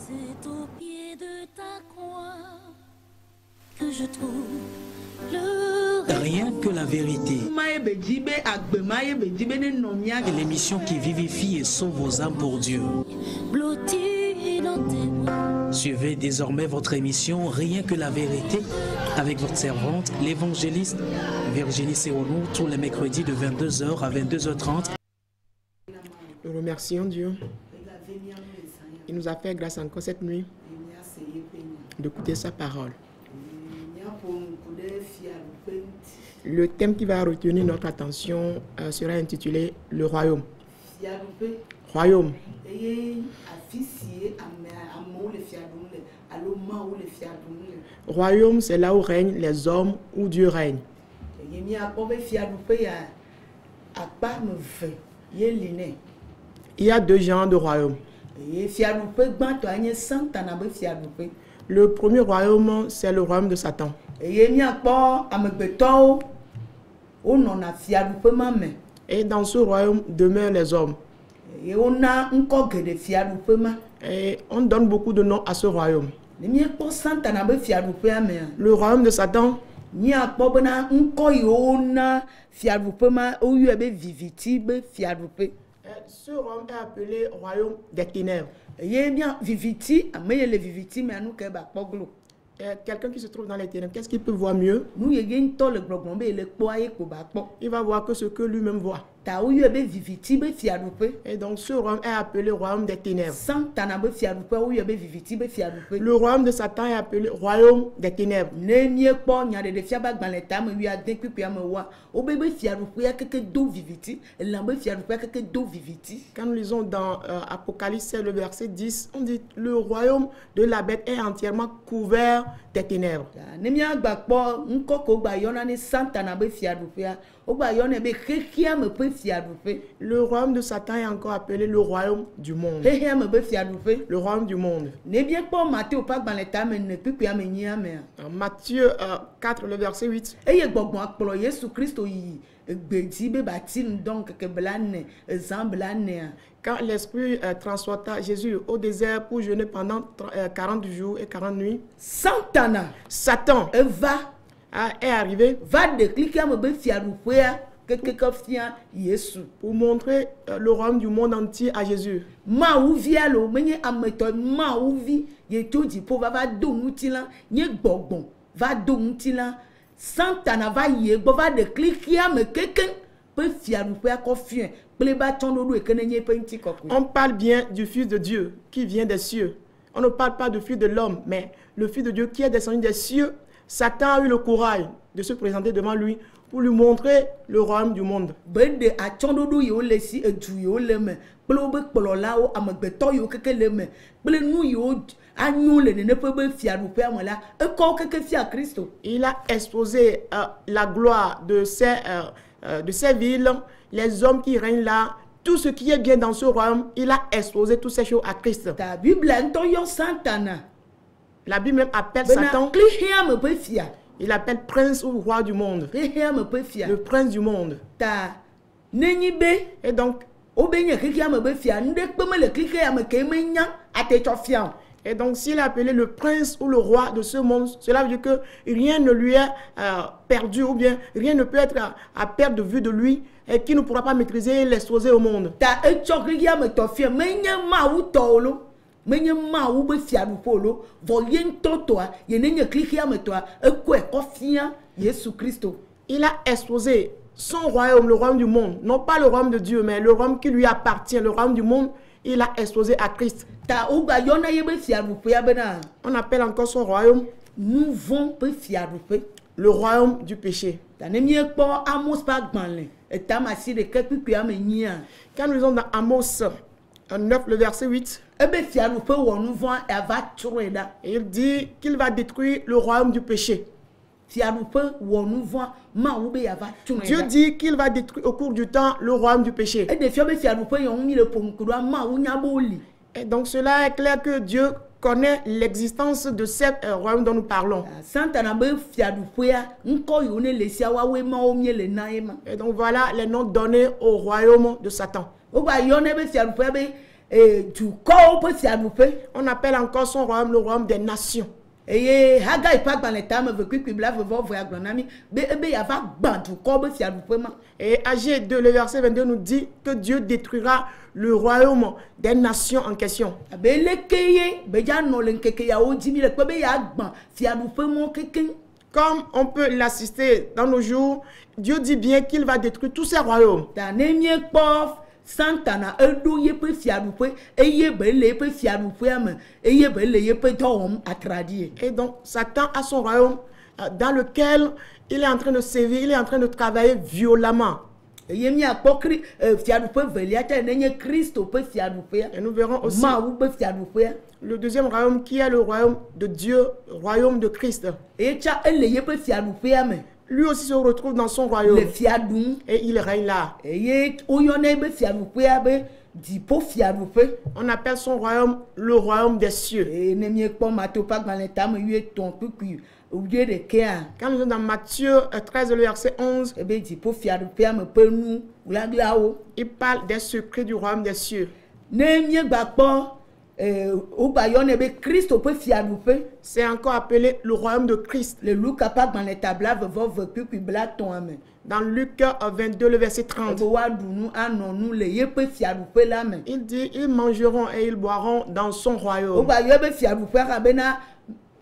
C'est au pied de ta croix que je trouve le Rien que la vérité. Et l'émission qui vivifie et sauve vos âmes pour Dieu. blotti dans tes bras. Suivez désormais votre émission Rien que la vérité avec votre servante, l'évangéliste Virginie Seronou, tous les mercredis de 22h à 22h30. Nous remercions Dieu. Il nous a fait grâce encore cette nuit d'écouter sa parole. Le thème qui va retenir notre attention sera intitulé Le Royaume. Royaume. Royaume, c'est là où règnent les hommes, où Dieu règne. Il y a deux genres de royaumes. Le premier royaume, c'est le royaume de Satan. Et dans ce royaume demeurent les hommes. Et on donne beaucoup de noms à ce royaume. Le royaume de Satan, ce royaume est appelé royaume des ténèbres. Quelqu'un qui se trouve dans les ténèbres, qu'est-ce qu'il peut voir mieux? Il va voir que ce que lui-même voit. Et donc ce royaume est appelé royaume des ténèbres. Le royaume de Satan est appelé royaume des ténèbres. Quand nous lisons dans Apocalypse, le verset 10, on dit le royaume de la bête est entièrement couvert des ténèbres. Le royaume de Satan est encore appelé le royaume du monde. Le royaume du monde. En Matthieu 4, le verset 8. Quand l'Esprit transporta Jésus au désert pour jeûner pendant 40 jours et 40 nuits, Satan est arrivé pour montrer le royaume du monde entier à Jésus. On parle bien du Fils de Dieu qui vient des cieux. On ne parle pas du Fils de l'homme, mais le Fils de Dieu qui est descendu des cieux. Satan a eu le courage de se présenter devant lui pour lui montrer le royaume du monde. Il a exposé la gloire de ces villes, les hommes qui règnent là, tout ce qui est bien dans ce royaume. Il a exposé toutes ces choses à Christ. La Bible même appelle Satan, il appelle prince ou roi du monde. Le prince du monde. Et donc, s'il est appelé le prince ou le roi de ce monde, cela veut dire que rien ne lui est perdu, ou bien rien ne peut être à perdre de vue de lui, et qui ne pourra pas maîtriser et l'exposer au monde. Il a exposé son royaume, le royaume du monde, non pas le royaume de Dieu, mais le royaume qui lui appartient, le royaume du monde. Il a exposé à Christ. On appelle encore son royaume le royaume du péché. Quand nous lisons dans Amos 9, le verset 8, il dit qu'il va détruire le royaume du péché. Dieu dit qu'il va détruire au cours du temps le royaume du péché. Et donc cela est clair que Dieu connaît l'existence de ce royaume dont nous parlons. Et donc voilà les noms donnés au royaume de Satan. et du corps peut s'y adouper. On appelle encore son royaume le royaume des nations. Et haga il pas dans les termes veut que bla veut voir granami be y a pas ban du corps peut s'y adouper. Et Agé 2, le verset 22 nous dit que Dieu détruira le royaume des nations en question. Be le keye be ja no le keke ya o 10 000 be ya ban s'y adouper mon keken. Comme on peut l'assister dans nos jours, Dieu dit bien qu'il va détruire tous ces royaumes. Ta nemie pof Santana edo ye peut s'y adouper et ye be le peut s'y adouper et ye be le ye peut tom atradier. Et donc Satan a son royaume dans lequel il est en train de sévir, il est en train de travailler violemment. Et mi apokri s'y adouper veliata nenye Christ peut s'y adouper. Et nous verrons aussi Ma ou peut s'y adouper. le deuxième royaume qui est le royaume de Dieu, royaume de Christ. Et cha elle ye peut s'y adouper mais Lui aussi se retrouve dans son royaume le fiadou et il règne là. et ye oyone be s'y adouper be di po s'y adouper. On appelle son royaume le royaume des cieux. Et ne mi pas mato pas dans les termes yu ton puis ou de kea. Quand nous sommes dans Matthieu 13, le verset 11, E be di po s'y adouper me pe nous ou la glao. il parle des secrets du royaume des cieux. Ne mi gba po ou ba yone be Christ peut s'y adouper. C'est encore appelé le royaume de Christ. Le loup capable dans les tableaux veut puis bla ton amen. Dans Luc 22, le verset 30, Nous les peut s'y adouper là mais. il dit, ils mangeront et ils boiront dans son Ou royaume. ba yo be s'y adouper rabena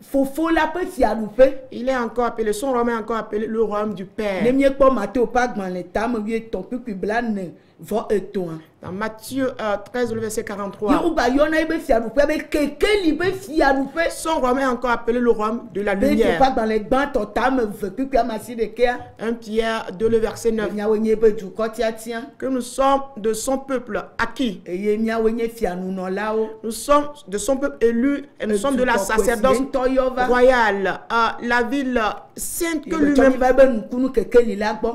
fofo la peut s'y adouper. Il est encore appelé, son royaume est encore appelé le royaume du Ne Père. mi pas mato pas dans les termes yu ton puis bla ne va ton. Dans Matthieu 13, le verset Yo 43, ba yona be s'y adouper be quelqu'un li be s'y adouper. son royaume est encore appelé le royaume de la Be lumière. pas dans les bancs ton terme veut puis amassi de kea. 1 Pierre 2, le verset 9, Nya wenye be du kotia tien. que nous sommes de son peuple acquis. Et ye mia wenye fia nous non là o. Nous sommes de son peuple élu et nous sommes de la sacerdoce royale, la ville sainte que lui-même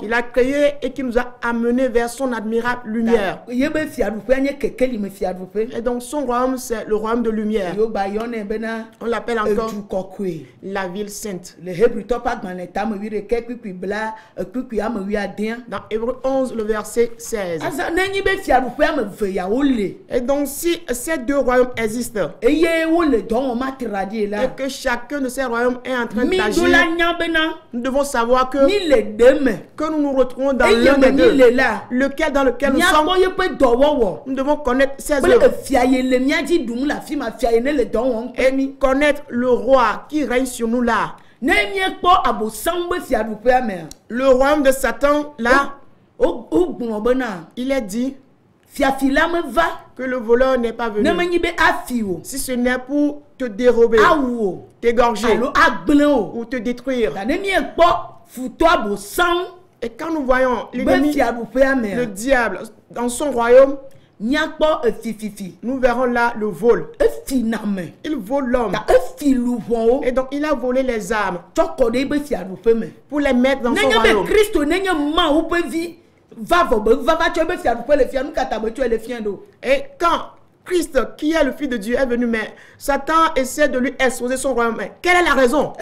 il a créée et qui nous a amenés vers son admirable lumière. Et donc son royaume, c'est le royaume de lumière. On l'appelle encore la ville sainte. Dans Hébreux 11, le verset 16. Et donc si ces deux royaumes existent et que chacun de ces royaumes est en train d'agir, nous devons savoir que nous nous retrouvons dans l'un des deux, lequel dans lequel nous sommes. Nous devons connaître ses œuvres et connaître le roi qui règne sur nous là. Le royaume de Satan là, il est dit que le voleur n'est pas venu si ce n'est pour te dérober, t'égorger ou te détruire. Et quand nous voyons l'ennemi, le diable, dans son royaume, nous verrons là le vol. Il vole l'homme. Et donc il a volé les âmes pour les mettre dans son royaume. Et quand Christ, qui est le Fils de Dieu, est venu, mais Satan essaie de lui exposer son royaume. Mais quelle est la raison?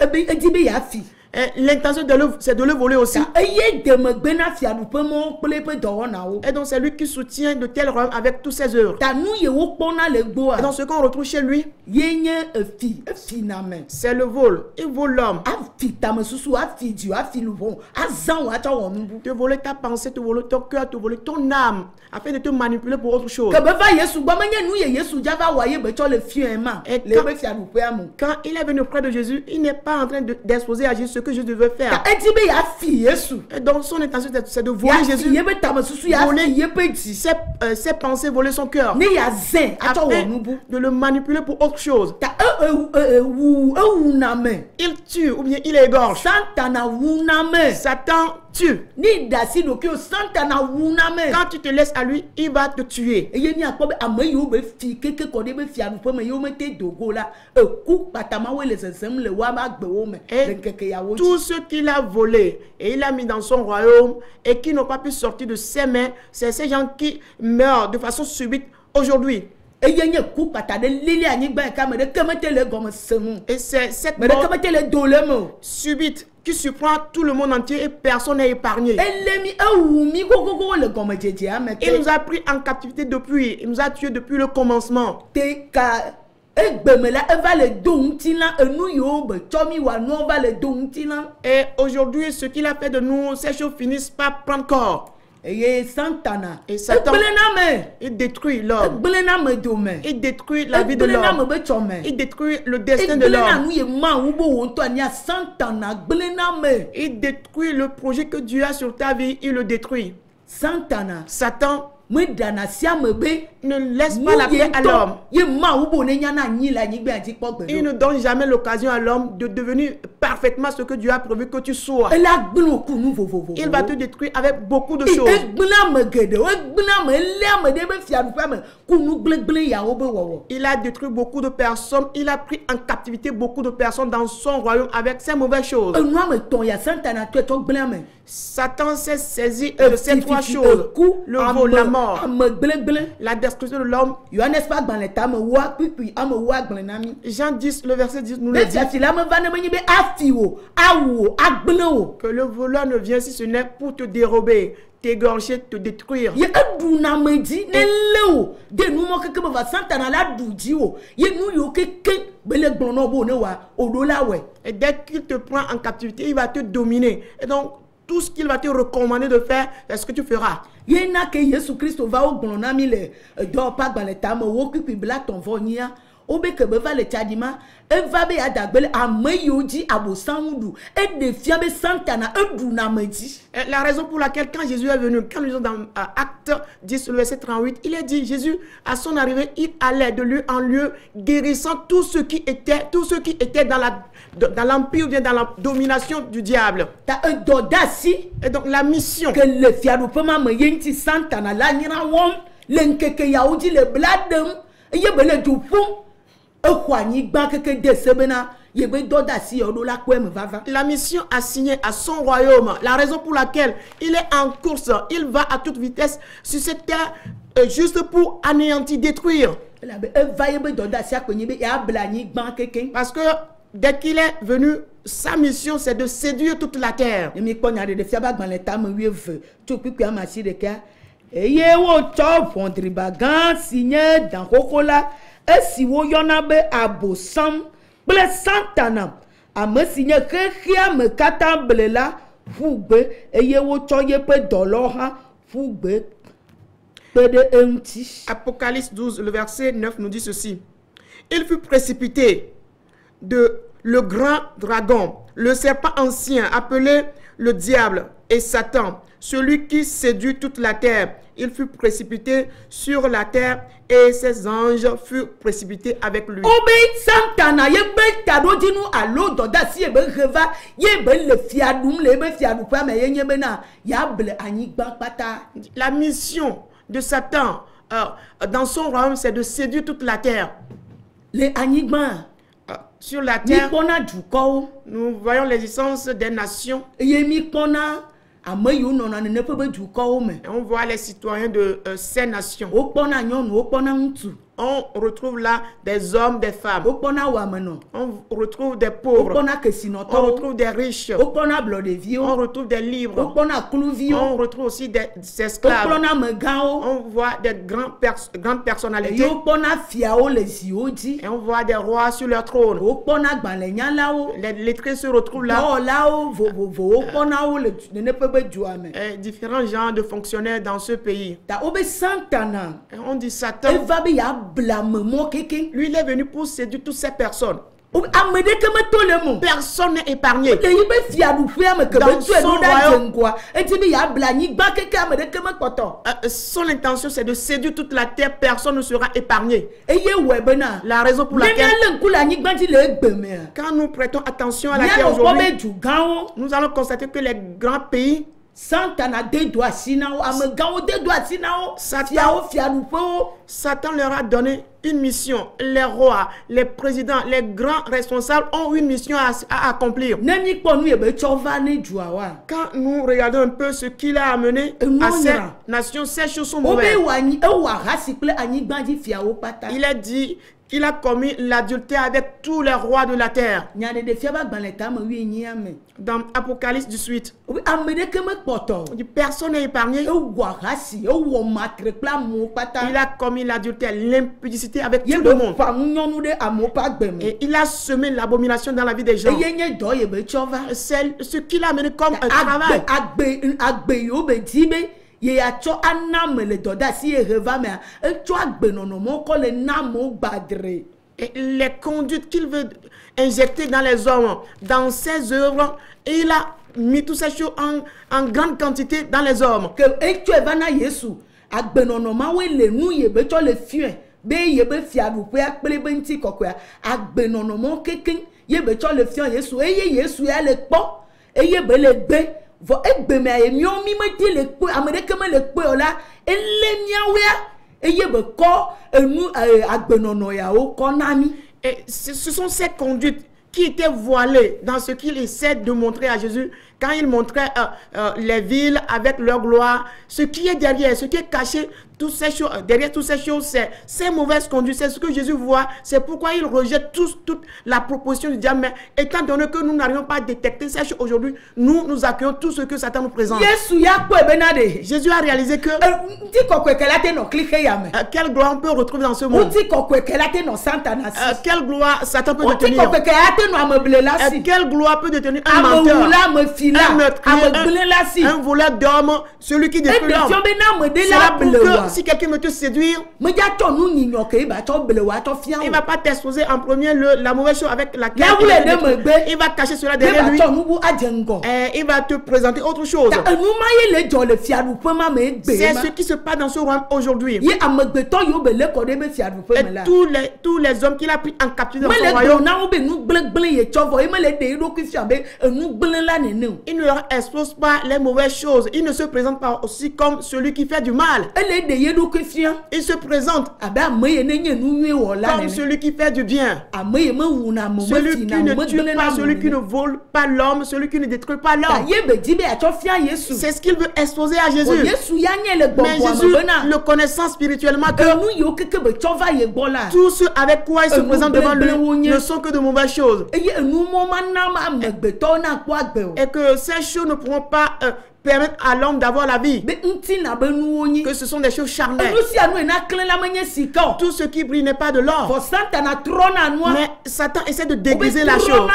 L'intention de l'œuvre, c'est de le voler aussi. Et donc c'est lui qui soutient de tels royaumes avec tous ses œuvres. Et donc ce qu'on retrouve chez lui, c'est le vol. Il vole l'homme. Te voler ta pensée, te voler ton cœur, te voler ton âme, afin de te manipuler pour autre chose. Et quand il est venu auprès de Jésus, il n'est pas en train d'exposer à Jésus ce que Jésus devait faire. Et donc son intention c'est de voler Jésus, voler ses pensées, voler son cœur, afin de le manipuler pour autre chose. Il tue ou bien il égorge. Satan tue. Quand tu te laisses à lui, il va te tuer. Et tout ce qu'il a volé et il a mis dans son royaume et qui n'ont pas pu sortir de ses mains, c'est ces gens qui meurent de façon subite aujourd'hui. Et c'est cette mort subite qui surprend tout le monde entier et personne n'est épargné. elemi ewumi kokoko le gɔmedzedze ame Il nous a pris en captivité depuis, il nous a tués depuis le commencement. te ka egbeme la eva le do ŋuti la enu yiwo be tsɔ mi wa nuwo va le do ŋuti la Et aujourd'hui, ce qu'il a fait de nous, ces choses finissent par prendre corps. eye Santana Et Satan, egble na me il détruit l'homme. egble na me dome Il détruit la vie de egble na me l'homme. be tsɔ me Il détruit le destin de egble na l'homme. nu ye mawu bo wo ŋutɔ ania Santana gble na me Il détruit le projet que Dieu a sur ta vie. Il le détruit. Santana Satan me dana sia me be ne laisse pas la paix à l'homme. ye mawu bo ne nya na anyi le anyigba dzi kpɔ Il gbe ne donne jamais l'occasion à l'homme de devenir parfaitement ce que Dieu a prévu que tu sois. ela gble ku nu vovovo Il va te détruire avec beaucoup de choses. egble ame geɖewo egble ame ele ame ɖe be fiaɖuƒe me ku nu gblẽgblẽ yawo be wɔwɔ Il a détruit beaucoup de personnes. Il a pris en captivité beaucoup de personnes dans son royaume avec ses mauvaises choses. enu ame tɔn ya Santana tɔ etɔ gblẽ ame Satan s'est saisi de ces trois choses. Le vol, la mort, ame gblẽgblẽ la destruction de l'homme. Yohanes ƒe agbalẽ ta ame woa kpikpi ame wo agbalẽ na mi Jean 10, le verset 10 nous ne le dit. fiasi la meva ne menye be afi wo awu wo agblẽ wo Que le voleur ne vient si ce n'est pour te dérober, t'égorger, te détruire. ye eɖuna ame dzi ne lé wo de nu mɔ keke be va Santana la ɖu dzi wo ye nu yiwo keke be le gblɔ na wo be wo ne wa oɖo la wɔe Et dès qu'il te prend en captivité, il va te dominer. Et donc, tout ce qu'il va te recommander de faire, c'est ce que tu feras. ye na ke Yesu Kristo va wo gblɔ na mi le dɔwɔƒe agbalẽ ta me wo kpikpi bla tɔ̃vɔ nyia wo be ke be va le tsaɖi ma eva be yeadagbe le ame yiwo dzi abosaŋu ɖu eɖe fia be Santana eɖuna ame dzi Et la raison pour laquelle, quand Jésus est venu, quand nous lisons dans Acte 10, le verset 38, il a dit, Jésus, à son arrivée, il allait de lieu en lieu, guérissant tous ceux qui étaient dans l'empire ou bien dans la domination du diable. ta edɔ de asi Et donc, la mission, ke le fiaɖuƒe ma me ye ŋuti Santana la nyra wɔm le ŋkeke yawo dzi le bla ɖem eye be le du ƒum exɔ anyigba keke de se bena ye be dɔ de asi yawo ɖo la kpɔe me vava la mission assignée à son royaume, la raison pour laquelle il est en course, il va à toute vitesse sur cette terre juste pour anéantir, détruire. elabe eva ye be dɔ de asi akpe nyi be yeabla anyigba keke Parce que dès qu'il est venu, sa mission c'est de séduire toute la terre. ne mi kpɔ nya ɖe ɖe fia be agbalẽ ta me 12 tso kpikpi ame asi ɖeka eye wotsɔ ʋɔdriba gã si nye danxoxo la esi woyɔna be abosam kple Santana ame si nye xexea me katã ble la ƒu gbe eye wotsɔ yeƒe dɔlawo hã ƒu gbe kpe ɖe eŋuti. Apocalypse 12, le verset 9 nous dit ceci. Il fut précipité de le grand dragon, le serpent ancien appelé le diable et Satan, celui qui séduit toute la terre. Il fut précipité sur la terre et ses anges furent précipités avec lui. Obe Santana ye be ta ɖo dzi nu alo dɔ de asi ye be he va ye be le fia ɖum le ebe fiaɖuƒea me ye nye bena yeable anyigba kpata. La mission de Satan dans son royaume, c'est de séduire toute la terre. Le anyigba Sur la mi terre, kpɔna dukɔwo nous voyons l'existence des nations. eye mi kpɔna ame yiwo nɔna nene ƒe be dukɔwo me. Et on voit les citoyens de ces nations. Wo kpɔna nyɔnu, wo kpɔna ŋutsu, On retrouve là des hommes, des femmes. wo kpɔna wɔamenɔ, On retrouve des wo pauvres. kpɔna On kesinɔtɔwo, retrouve des riches. wo kpɔna On ablɔɖeviwo, retrouve des wo libres. kpɔna kluviwo, On retrouve aussi des wo esclaves. kpɔna amegãwo, On voit des grandes personnalités. eye wo kpɔna fiawo le ziwo dzi, Et on voit des rois sur leur trône. wo kpɔna gbalẽnyalawo, Les lettrés se retrouvent là. dɔwɔlawo vovovowo kpɔna wo le nene ƒe be dua me. Et différents genres de fonctionnaires dans ce pays. Ta wo be Santana Et on dit Satan, eva be yeabla memɔ keke. lui, il est venu pour séduire toutes ces personnes. Ame ɖeke meto le mo. Personne n'est épargné. Le yi be fiaɖuƒea me ke Dans be tue son ɖo ɖa royaume. dze ŋgɔa eti be yeabla anyigba keke ame ɖeke mekpɔtɔ. Son intention, c'est de séduire toute la terre. Personne ne sera épargné. Eye wɔe bena La raison pour ne laquelle, míalé ŋku le anyigba dzi le egbe mea quand nous prêtons attention à la terre míanɔ kpɔ aujourd'hui, be du gãwo nous allons constater que les grands pays, Santana de do asi na wo amegãwo de do asi na wo Satan. fiawo fiaɖuƒewo Satan leur a donné une mission. Les rois, les présidents, les grands responsables ont une mission à accomplir. ne míkpɔ nu ye be tsɔ va ne duawoa Quand nous regardons un peu ce qu'il a amené à ces nations, ces choses sont wo be mauvaises. ewɔ ahasi kple anyigba dzi fiawo kpata Il a dit qu'il a commis l'adultère avec tous les rois de la terre. Dans Apocalypse 18, personne n'est épargné. Il a commis l'adultère, l'impudicité avec tout le monde. Et il a semé l'abomination dans la vie des gens. C'est ce qu'il a mené comme un travail. Et les conduites qu'il veut injecter dans les hommes, dans ses œuvres, il a mis toutes ces choses en grande quantité dans les hommes. Et ce sont ces conduites qui étaient voilées dans ce qu'il essaie de montrer à Jésus quand il montrait les villes avec leur gloire. Ce qui est derrière, ce qui est caché, toutes ces choses, derrière toutes ces choses, c'est ces mauvaises conduites, c'est ce que Jésus voit. C'est pourquoi il rejette toute la proposition du diable. Mais étant donné que nous n'arrivons pas à détecter ces choses aujourd'hui, nous accueillons tout ce que Satan nous présente. Jésus a réalisé que quelle gloire on peut retrouver dans ce monde. Quelle gloire Satan peut détenir. Quelle gloire peut détenir un menteur, un meurtrier, un voleur d'hommes, celui qui détruit l'homme. C'est là pour que si quelqu'un veut te séduire, il ne va pas t'exposer en premier la mauvaise chose avec laquelle il va cacher cela derrière lui. Et il va te présenter autre chose. C'est ce qui se passe dans ce royaume aujourd'hui. Et tous les hommes qu'il a pris en captivité dans son royaume, il ne leur expose pas les mauvaises choses. Il ne se présente pas aussi comme celui qui fait du mal. Il se présente comme celui qui fait du bien. Celui qui ne tue pas, celui qui ne vole pas l'homme, celui qui ne détruit pas l'homme. C'est ce qu'il veut exposer à Jésus. Mais Jésus, le connaissant spirituellement, que tout ce avec quoi il se présente devant lui ne sont que de mauvaises choses. Et que ces choses ne pourront pas permettre à l'homme d'avoir la vie. Que ce sont des choses charnelles. Tout ce qui brille n'est pas de l'or. Mais Satan essaie de déguiser la chose.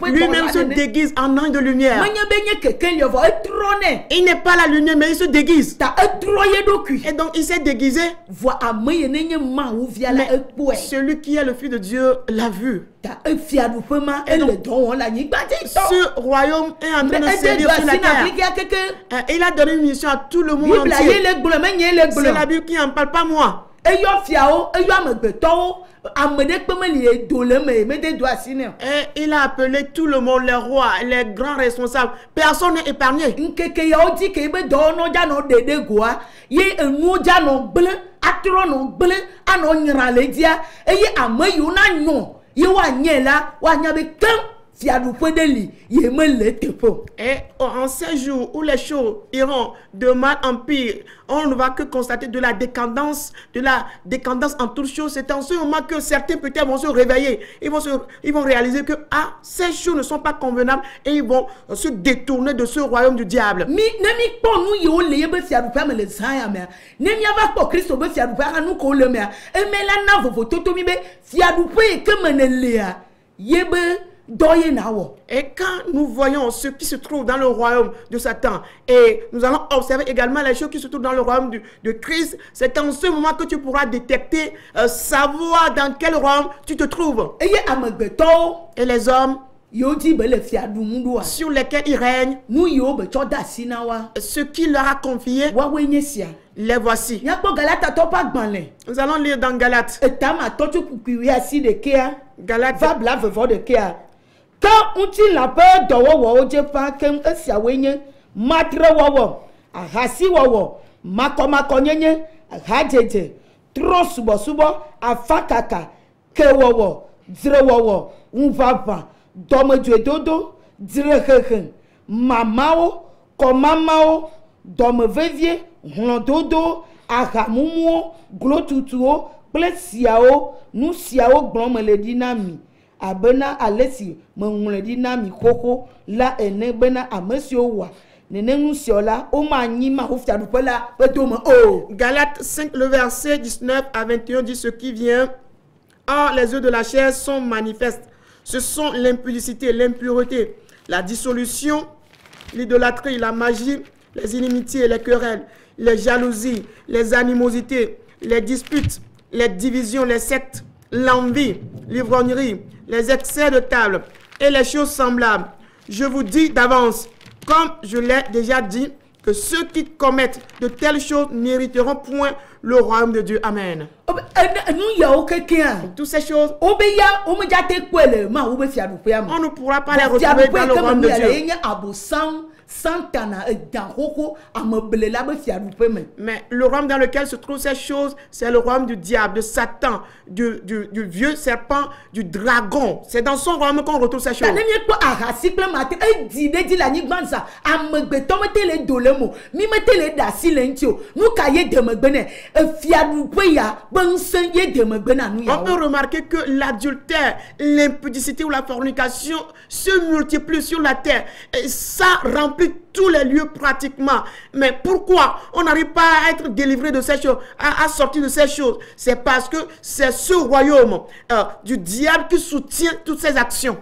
Lui-même se déguise en ange de lumière. Il n'est pas la lumière, mais il se déguise. Et donc il s'est déguisé. Mais celui qui est le Fils de Dieu l'a vu. Ce royaume est en train de sévir sur la terre. Il a donné une mission à tout le monde entier. C'est la Bible qui en parle, pas moi. Et il a appelé tout le monde, les rois, les grands responsables. Personne n'est épargné. Et en ces jours où les choses iront de mal en pire, on ne va que constater de la décadence en toutes choses. C'est en ce moment que certains peut-être vont se réveiller. Ils vont réaliser que ces choses ne sont pas convenables et ils vont se détourner de ce royaume du diable. Et quand nous voyons ce qui se trouve dans le royaume de Satan, et nous allons observer également les choses qui se trouvent dans le royaume de Christ, c'est en ce moment que tu pourras détecter, savoir dans quel royaume tu te trouves. Et les hommes sur lesquels il règne, ce qu'il leur a confié, les voici. Nous allons lire dans Galates. Galates. Quand on la peur de pas kem esiawenye matre wowo ahasi wowo makomakonyenye hajeje tro subo afakaka ke wowo zre wowo unvava domedodo zre hehe mamao komamao domevevie hlododo ahamumu glotutuo kple siawo nu siawo gblɔm mele ɖi na mi abena ale si meŋlɔe ɖi na mi xoxo la ene bena ame siwo wɔa nene nu siawo la womanyi ma wo fiaɖuƒe la ƒe dome o. Galates 5, le verset 19 à 21 dit ce qui vient. Or, les œuvres de la chair sont manifestes. Ce sont l'impudicité, l'impureté, la dissolution, l'idolâtrie, la magie, les inimitiés, les querelles, les jalousies, les animosités, les disputes, les divisions, les sectes, l'envie, l'ivrognerie, les excès de table et les choses semblables. Je vous dis d'avance, comme je l'ai déjà dit, que ceux qui commettent de telles choses n'hériteront point le royaume de Dieu. Amen. Toutes ces choses, on ne pourra pas les retrouver dans le royaume de Dieu. Mais le royaume dans lequel se trouvent ces choses, c'est le royaume du diable, de Satan, du vieux serpent, du dragon. C'est dans son royaume qu'on retrouve ces choses. On peut remarquer que l'adultère, l'impudicité ou la fornication se multiplient sur la terre. Et ça remplit tous les lieux pratiquement. Mais pourquoi on n'arrive pas à être délivré de ces choses, à sortir de ces choses? C'est parce que c'est ce royaume du diable qui soutient toutes ces actions.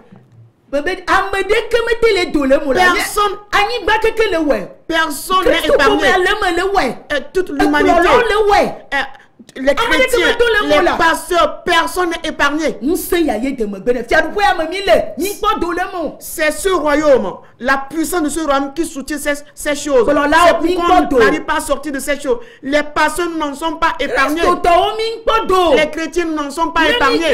Personne n'est épargné. Toute l'humanité, les chrétiens, les pasteurs, personne n'est épargné. C'est ce royaume, la puissance de ce royaume qui soutient ces choses. C'est pourquoi on n'arrive pas à sortir de ces choses. Les pasteurs n'en sont pas épargnés. Les chrétiens n'en sont pas épargnés.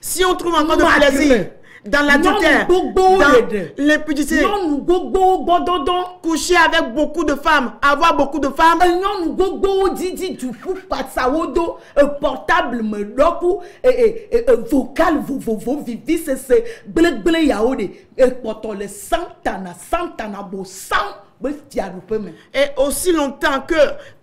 Si on trouve encore de plaisir dans l'adultère, dans l'impudicité, coucher avec beaucoup de femmes, avoir beaucoup de femmes, portable vocal, et aussi longtemps que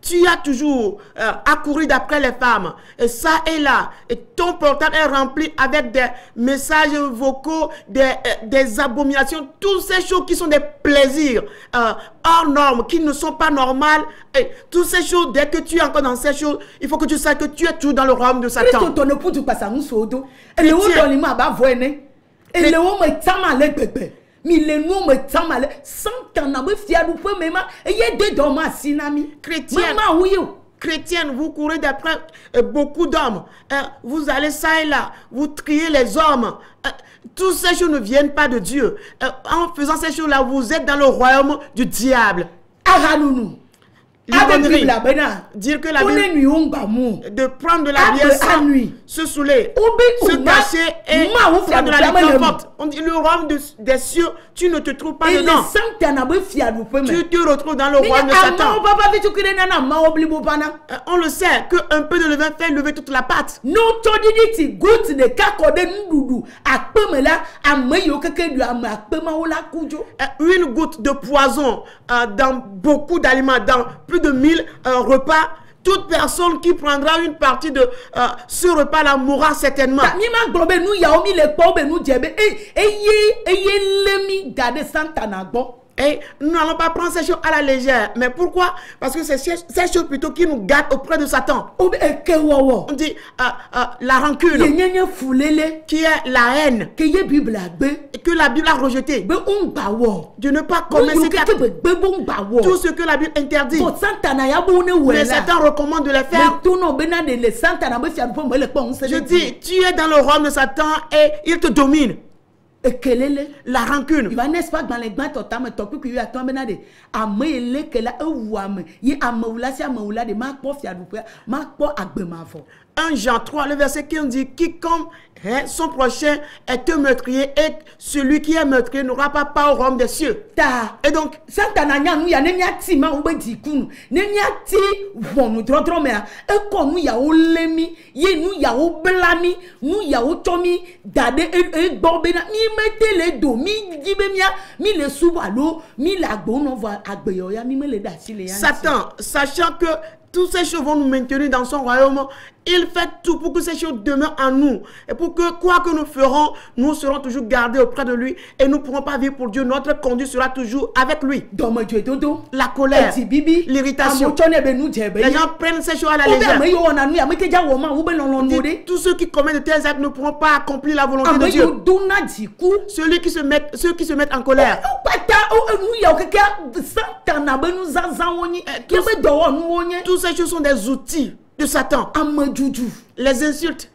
tu as toujours accouru d'après les femmes, et ça et là, et ton portable est rempli avec des messages vocaux, des abominations, toutes ces choses qui sont des plaisirs hors normes, qui ne sont pas normales, et toutes ces choses, dès que tu es encore dans ces choses, il faut que tu saches que tu es toujours dans le royaume de Satan. Chrétienne, vous courez d'après beaucoup d'hommes. Vous allez ça et là, vous triez les hommes. Toutes ces choses ne viennent pas de Dieu. En faisant ces choses-là, vous êtes dans le royaume du diable. Dire que la Bible, de prendre de la bière sans se saouler, se cacher et faire de la liqueur forte. On dit le royaume des cieux, tu ne te trouves pas dedans. Tu te retrouves dans le royaume de Satan. On le sait qu'un peu de levain fait lever toute la pâte. Une goutte de poison dans beaucoup d'aliments, dans plus de 1000 repas, toute personne qui prendra une partie de ce repas-là mourra certainement. Et nous n'allons pas prendre ces choses à la légère. Mais pourquoi? Parce que c'est ces choses plutôt qui nous gâtent auprès de Satan. On dit la rancune, qui est la haine, que la Bible a rejeté. De ne pas commettre tout ce que la Bible interdit. Mais Satan recommande de les faire. Je dis, tu es dans le royaume de Satan et il te domine. La rancune. Il va n'est-ce pas dans les gants totalement top que à toi benade amele que la ouam yi amaoula si amaoula de ma po fiadoupe ma po agbemavo. 1 Jean 3 le verset 15 dit quiconque son prochain est un meurtrier et celui qui est meurtrier n'aura pas part au royaume des cieux. Et donc Santana nous ya nenya ti ma obedi kunu nenya ti vonu drodro me e ko nu ya olemi ye nu ya oblami nu ya otomi dade e gbobe na mi mete le do mi dibe mia mi le subalo mi la gbo no va agbeyo ya mi me le da sile ya. Satan, sachant que Toutes ces choses vont nous maintenir dans son royaume. Il fait tout pour que ces choses demeurent en nous. Et pour que quoi que nous ferons, nous serons toujours gardés auprès de lui. Et nous ne pourrons pas vivre pour Dieu. Notre conduite sera toujours avec lui. La colère, l'irritation. Les gens prennent ces choses à la légère. Tous ceux qui commettent de tels actes ne pourront pas accomplir la volonté de Dieu. Ceux qui se mettent en colère. Tous ces choses sont des outils de Satan. Les insultes.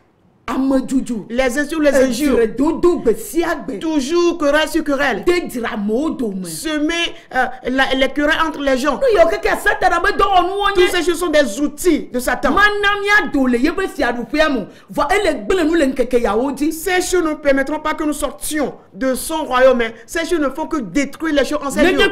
Les insultes, les injures. Toujours querelle sur querelle. Semer les querelles entre les gens. Tous ces choses sont des outils de Satan. Ces choses ne permettront pas que nous sortions de son royaume. Ces choses ne font que détruire les choses en ces jours.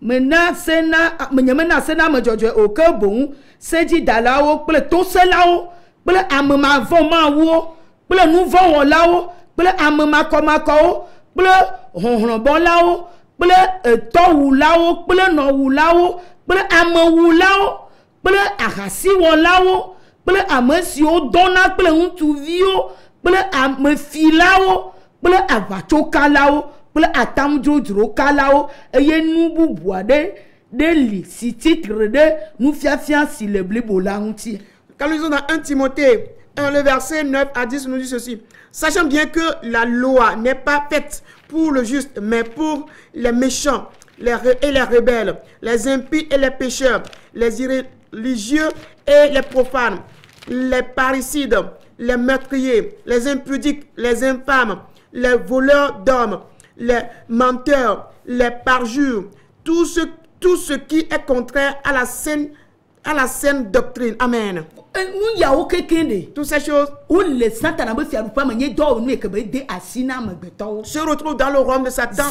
Maintenant sena me jojo o ke bon seji dalawo ple toselawo ple amema vomawo ple nuvo lawo ple amema komako ple honhronbolawo ple towulawo ple nowulawo ple amewulawo ple ahasiwolawo ple amesio dona ple ntuvio ple amefilawo ple avachokalawo ple atamjojro kalao eye nubu boade de li si titre de nous fiafia si le blibola hunti. Quand nous sommes dans 1 Timothée 1, le verset 9 à 10 nous dit ceci: sachant bien que la loi n'est pas faite pour le juste, mais pour les méchants et les rebelles, les impies et les pécheurs, les irréligieux et les profanes, les parricides, les meurtriers, les impudiques, les infâmes, les voleurs d'hommes, les menteurs, les parjures, tout ce qui est contraire à la saine doctrine. Amen. Toutes ces choses se retrouvent dans le royaume de Satan,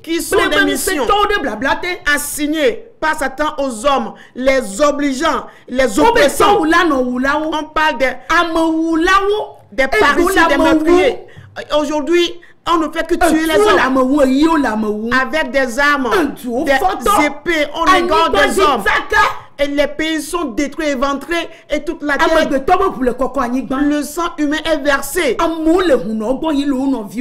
qui sont des missions assignées par Satan aux hommes, les obligeants, les oppressants. On parle des parricides, des meurtriers. Aujourd'hui, on ne fait que tuer les hommes avec des armes, des épées, on égorge des hommes. Et les pays sont détruits, éventrés, et toute la terre. Le sang humain est versé.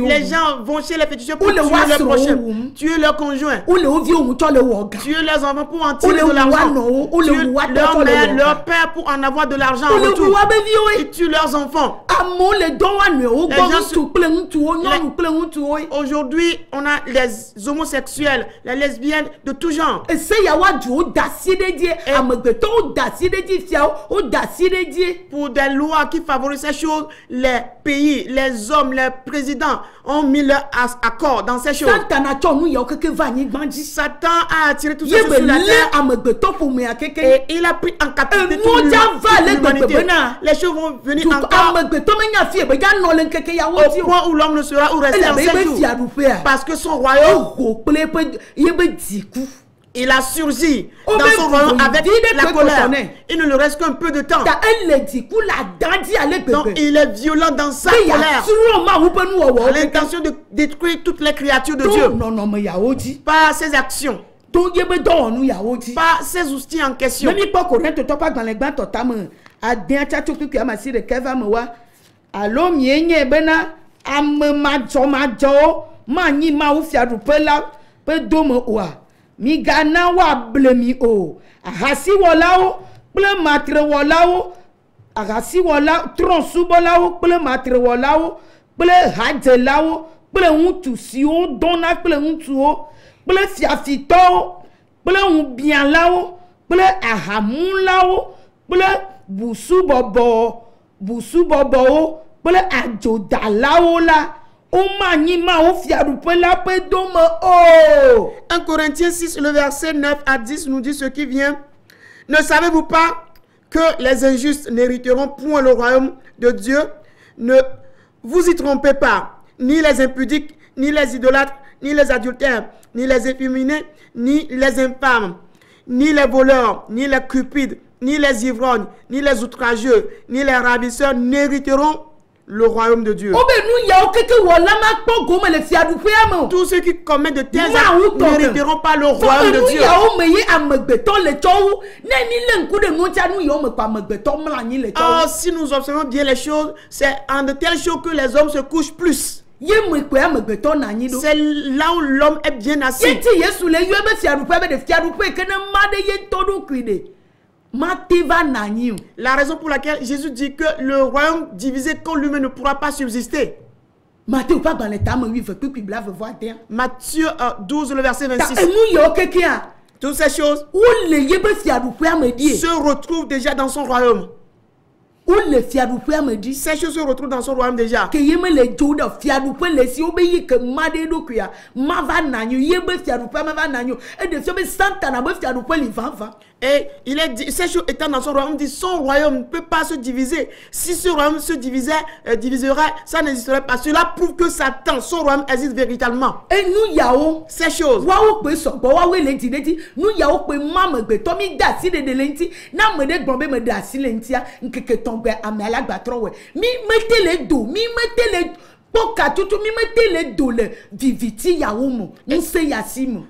Les gens vont chez les féticheurs pour tuer leurs prochains, tuer leurs conjoints, tuer leurs enfants pour en tirer de l'argent, tuer leur mère, leur père pour en avoir de l'argent en retour. Ils tuent leurs enfants. Aujourd'hui, on a les homosexuels, les lesbiennes de tout genre. Pour des lois qui favorisent ces choses, les pays, les hommes, les présidents ont mis leur accord dans ces choses. Satan a attiré tout ça sur la terre et il a pris en captivité toute l'humanité. Les choses vont venir encore au point où l'homme ne sera où rester en ces jours. Parce que son royaume, il a surgi dans son royaume avec la colère. Il ne lui reste qu'un peu de temps. Donc il est violent dans sa colère. Il a l'intention de détruire toutes les créatures de Dieu par ses actions, par ses outils en question. Migana wa blemi o ahasi wolao ple matre wolao ahasi wolao tronsu bolao ple matre wolao ple hadzelao ple untu si o dona ple untu o ple fiafito ple unbian lao ple ahamulao ple busu bobo o ple ajodalao la. 1 Corinthiens 6, le verset 9 à 10 nous dit ce qui vient. Ne savez-vous pas que les injustes n'hériteront point le royaume de Dieu? Ne vous y trompez pas. Ni les impudiques, ni les idolâtres, ni les adultères, ni les efféminés, ni les infâmes, ni les voleurs, ni les cupides, ni les ivrognes, ni les outrageux, ni les ravisseurs n'hériteront le royaume de Dieu. Tous ceux qui commettent de tels actes n'hériteront pas le royaume de Dieu. Oh, si nous observons bien les choses, c'est en de telles choses que les hommes se couchent plus. C'est là où l'homme est bien assis. La raison pour laquelle Jésus dit que le royaume divisé contre lui-même ne pourra pas subsister. Matthieu 12, le verset 26. Toutes ces choses se retrouvent déjà dans son royaume. Ces choses se retrouvent dans son royaume déjà. Et il est dit, ces choses étant dans son royaume, dit son royaume ne peut pas se diviser. Si ce royaume se diviserait, ça n'existerait pas. Cela prouve que Satan, son royaume existe véritablement. Et nous yao ces choses.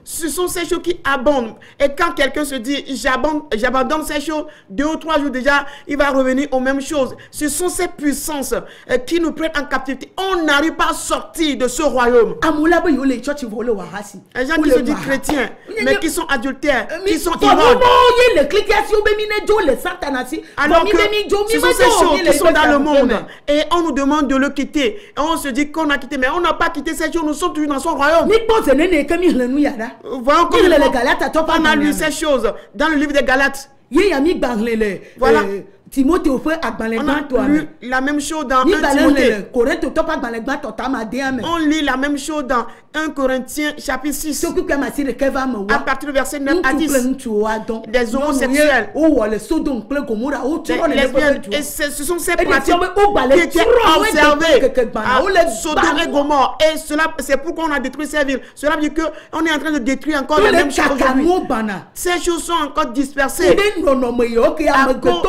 Ce sont ces choses qui abondent. Et quand quelqu'un se dit j'abandonne ces choses, 2 ou 3 jours déjà, il va revenir aux mêmes choses. Ce sont ces puissances qui nous prennent en captivité. On n'arrive pas à sortir de ce royaume. Les gens qui se disent chrétiens, mais qui sont adultères, qui sont ivrognes. Alors que ce sont ces choses qui sont dans le monde. Et on nous demande de le quitter. Et on se dit qu'on a quitté, mais on n'a pas quitté ces choses, nous sommes toujours dans son royaume. Voyons comme on a lu ces choses dans le livre des Galates. Voilà. On a lu la même chose dans 1 Timothée. On lit la même chose dans 1 Corinthiens chapitre 6. À partir du verset 9 à 10. Des homosexuels. Des lesbiennes. Et ce sont ces pratiques qui étaient observées à Sodome et Gomorrhe. Et c'est pourquoi on a détruit ces villes. Cela veut dire qu'on est en train de détruire encore les mêmes choses aujourd'hui. Ces choses sont encore dispersées. À cause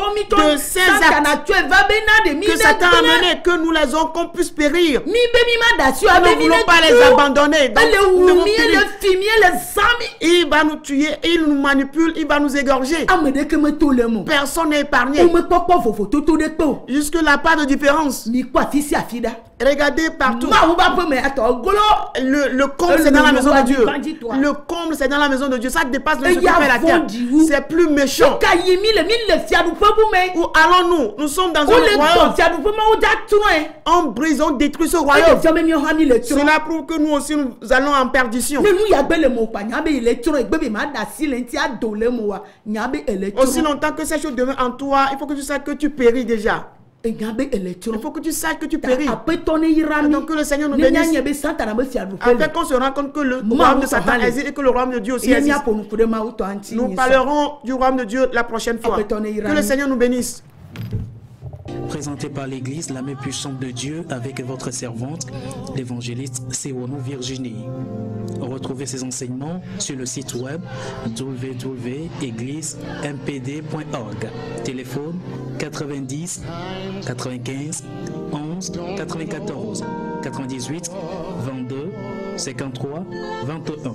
de ces actes que Satan a menés, que nous les avons, qu'on puisse périr. Nous ne voulons pas les abandonner. Donc, il va nous tuer, il nous manipule, il va nous égorger. Personne n'est épargné. Jusque là, pas de différence. Regardez partout. Le comble, c'est dans la maison de Dieu. Le comble, c'est dans la maison de Dieu. Ça dépasse le ce qui fait la terre. C'est plus méchant. Où allons-nous? Nous sommes dans un royaume. On brise, on détruit ce royaume. Cela prouve que nous aussi, nous allons en perdition. Aussi longtemps que ces choses demeurent en toi, il faut que tu saches que tu péris déjà. Il faut que tu saches que tu péris. Donc que le Seigneur nous bénisse. Afin qu'on se rende compte que le royaume de Satan existe et que le royaume de Dieu aussi existe. Nous parlerons du royaume de Dieu la prochaine fois. Que le Seigneur nous bénisse. Présenté par l'Église, la main puissante de Dieu, avec votre servante, l'évangéliste Sewono Virginie. Retrouvez ces enseignements sur le site web www.égliseMPD.org. Téléphone 90 95 11 94 98 22 53 21.